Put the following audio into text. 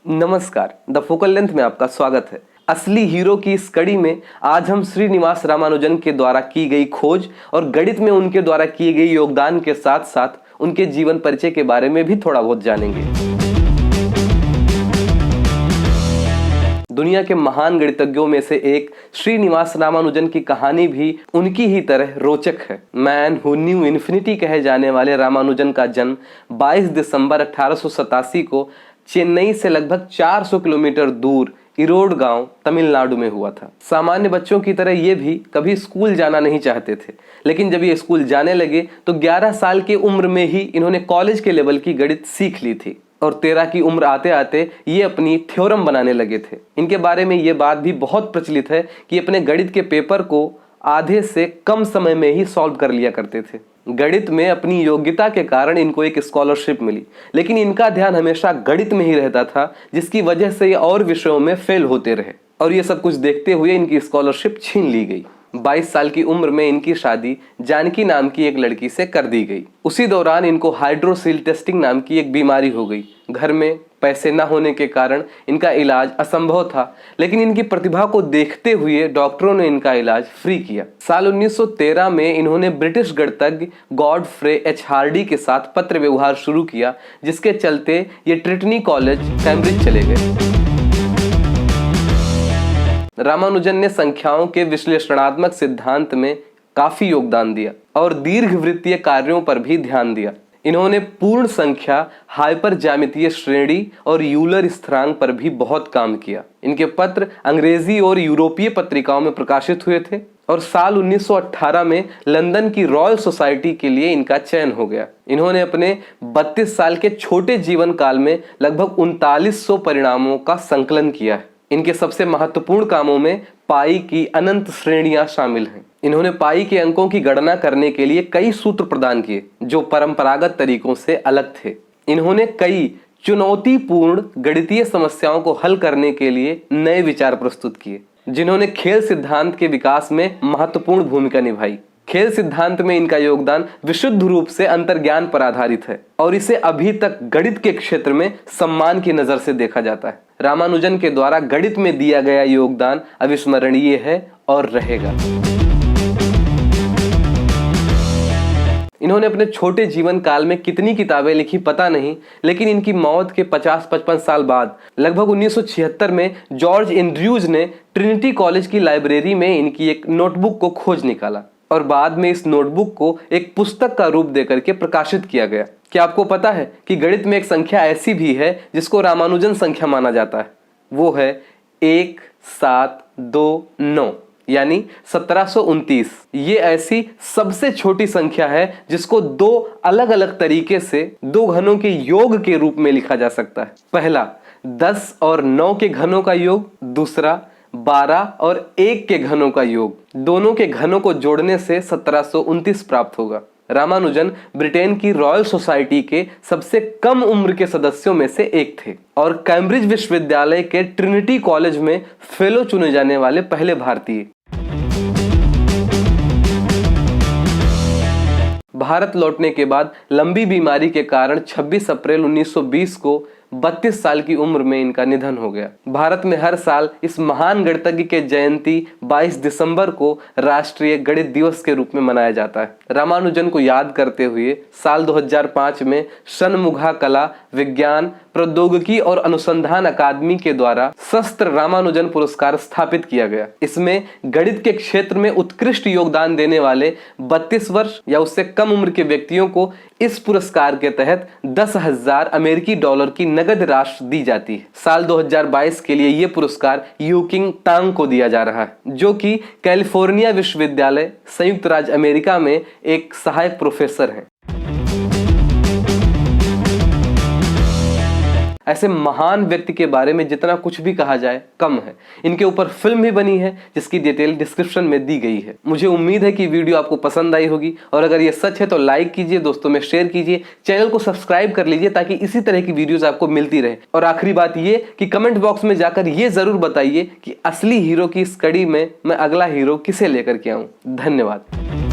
नमस्कार, the focal length में आपका स्वागत है। असली हीरो की इस कड़ी में आज हम श्रीनिवास रामानुजन के द्वारा की गई खोज और गणित में उनके द्वारा किए गए योगदान के साथ साथ उनके जीवन परिचय के बारे में भी थोड़ा बहुत जानेंगे। दुनिया के महान गणितज्ञों में से एक श्रीनिवास रामानुजन की कहानी भी उनकी ही तरह रोचक है। मैन हु न्यू इन्फिनिटी कहे जाने वाले रामानुजन का जन्म 22 दिसंबर 1887 को चेन्नई से लगभग 400 किलोमीटर दूर इरोड गांव तमिलनाडु में हुआ था। सामान्य बच्चों की तरह ये भी कभी स्कूल जाना नहीं चाहते थे, लेकिन जब ये स्कूल जाने लगे तो 11 साल की उम्र में ही इन्होंने कॉलेज के लेवल की गणित सीख ली थी और 13 की उम्र आते आते ये अपनी थ्योरम बनाने लगे थे। इनके बारे में ये बात भी बहुत प्रचलित है कि अपने गणित के पेपर को आधे से कम समय में ही सॉल्व कर लिया करते थे। गणित में अपनी योग्यता के कारण इनको एक स्कॉलरशिप मिली, लेकिन इनका ध्यान हमेशा गणित में ही रहता था, जिसकी वजह से ये और विषयों में फेल होते रहे और ये सब कुछ देखते हुए इनकी स्कॉलरशिप छीन ली गई। 22 साल की उम्र में इनकी शादी जानकी नाम की एक लड़की से कर दी गई। उसी दौरान इनको हाइड्रोसील टेस्टिंग नाम की एक बीमारी हो गई। घर में पैसे न होने के कारण इनका इलाज असंभव था, लेकिन इनकी प्रतिभा को देखते हुए डॉक्टरों ने इनका इलाज फ्री किया। साल 1913 में इन्होंने ब्रिटिश गणितज्ञ गॉडफ्रे एच हार्डी के साथ पत्र व्यवहार शुरू किया, जिसके चलते ये ट्रिनिटी कॉलेज कैम्ब्रिज चले गए। रामानुजन ने संख्याओं के विश्लेषणात्मक सिद्धांत में काफी योगदान दिया और दीर्घवृत्तीय कार्यों पर भी ध्यान दिया। इन्होंने पूर्ण संख्या, हाइपर ज्यामितीय श्रेणी और यूलर स्थिरांक पर भी बहुत काम किया। इनके पत्र अंग्रेजी और यूरोपीय पत्रिकाओं में प्रकाशित हुए थे और साल 1918 में लंदन की रॉयल सोसाइटी के लिए इनका चयन हो गया। इन्होंने अपने 32 साल के छोटे जीवन काल में लगभग 3900 परिणामों का संकलन किया है। इनके सबसे महत्वपूर्ण कामों में पाई की अनंत श्रेणियां शामिल हैं। इन्होंने पाई के अंकों की गणना करने के लिए कई सूत्र प्रदान किए जो परंपरागत तरीकों से अलग थे। इन्होंने कई चुनौतीपूर्ण गणितीय समस्याओं को हल करने के लिए नए विचार प्रस्तुत किए, जिन्होंने खेल सिद्धांत के विकास में महत्वपूर्ण भूमिका निभाई। खेल सिद्धांत में इनका योगदान विशुद्ध रूप से अंतर्ज्ञान पर आधारित है और इसे अभी तक गणित के क्षेत्र में सम्मान की नजर से देखा जाता है। रामानुजन के द्वारा गणित में दिया गया योगदान अविस्मरणीय है और रहेगा। इन्होंने अपने छोटे जीवन काल में कितनी किताबें लिखी पता नहीं, लेकिन इनकी मौत के 50-55 साल बाद लगभग 1976 में जॉर्ज एंड्रयूज ने ट्रिनिटी कॉलेज की लाइब्रेरी में इनकी एक नोटबुक को खोज निकाला और बाद में इस नोटबुक को एक पुस्तक का रूप देकर के प्रकाशित किया गया। क्या आपको पता है कि गणित में एक संख्या ऐसी भी है जिसको रामानुजन संख्या माना जाता है? वो है 1729 यानी 1729। ये ऐसी सबसे छोटी संख्या है जिसको दो अलग अलग तरीके से दो घनों के योग के रूप में लिखा जा सकता है। पहला 10 और 9 के घनों का योग, दूसरा 12 और 1 के घनों का योग। दोनों के घनों को जोड़ने से 1729 प्राप्त होगा। रामानुजन ब्रिटेन की रॉयल सोसाइटी के सबसे कम उम्र के सदस्यों में से एक थे और कैम्ब्रिज विश्वविद्यालय के ट्रिनिटी कॉलेज में फेलो चुने जाने वाले पहले भारतीय। भारत लौटने के बाद लंबी बीमारी के कारण 26 अप्रैल 1920 को 32 साल की उम्र में इनका निधन हो गया। भारत में हर साल इस महान गणितज्ञ के जयंती 22 दिसंबर को राष्ट्रीय गणित दिवस के रूप में मनाया जाता है। रामानुजन को याद करते हुए साल 2005 में षणमुखा कला, विज्ञान, प्रौद्योगिकी और अनुसंधान अकादमी के द्वारा शस्त्र रामानुजन पुरस्कार स्थापित किया गया। इसमें गणित के क्षेत्र में उत्कृष्ट योगदान देने वाले 32 वर्ष या उससे कम उम्र के व्यक्तियों को इस पुरस्कार के तहत 10,000 अमेरिकी डॉलर की नगद राशि दी जाती है। साल 2022 के लिए यह पुरस्कार यूकिंग टांग को दिया जा रहा है, जो कि कैलिफोर्निया विश्वविद्यालय, संयुक्त राज्य अमेरिका में एक सहायक प्रोफेसर हैं। ऐसे महान व्यक्ति के बारे में जितना कुछ भी कहा जाए कम है। इनके ऊपर फिल्म भी बनी है जिसकी डिटेल डिस्क्रिप्शन में दी गई है। मुझे उम्मीद है कि वीडियो आपको पसंद आई होगी और अगर ये सच है तो लाइक कीजिए, दोस्तों में शेयर कीजिए, चैनल को सब्सक्राइब कर लीजिए ताकि इसी तरह की वीडियोस आपको मिलती रहे। और आखिरी बात ये कि कमेंट बॉक्स में जाकर ये जरूर बताइए कि असली हीरो की इस कड़ी में मैं अगला हीरो किसे लेकर के आऊं। धन्यवाद।